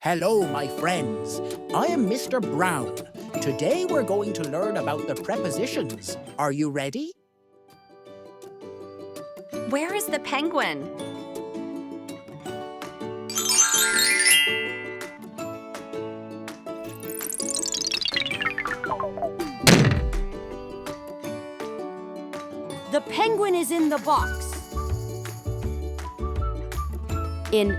Hello, my friends. I am Mr. Brown. Today we're going to learn about the prepositions. Are you ready? Where is the penguin? The penguin is in the box. In.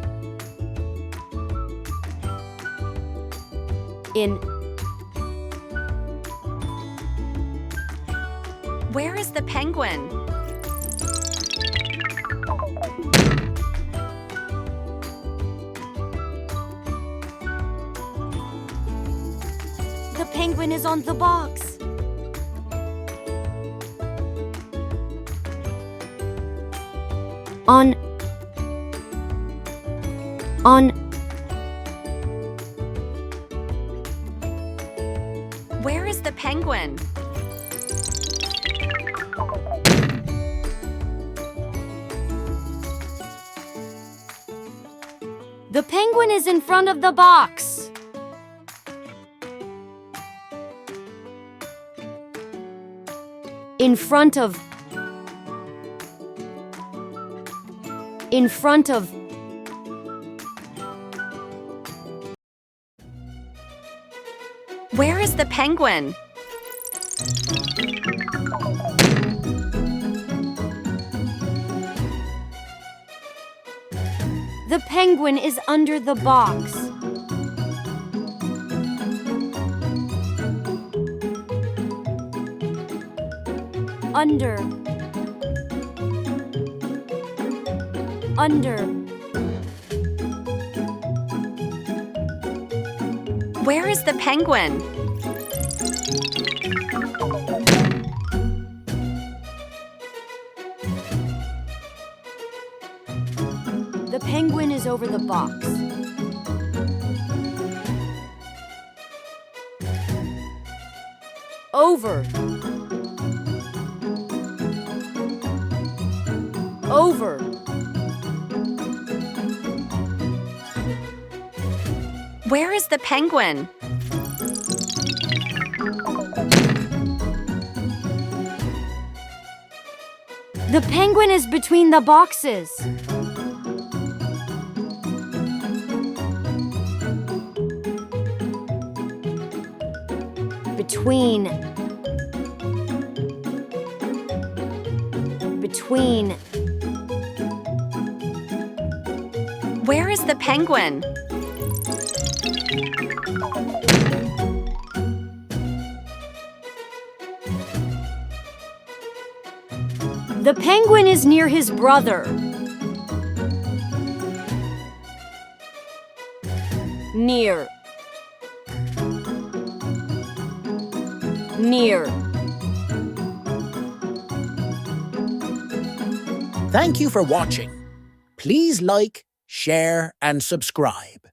Where is the penguin? The penguin is on the box. On. Where is the penguin? The penguin is in front of the box. In front of. Where is the penguin? The penguin is under the box. Under. Where is the penguin? The penguin is over the box. Over. Where is the penguin? The penguin is between the boxes. Between. Where is the penguin? The penguin is near his brother. Near. Thank you for watching. Please like, share, and subscribe.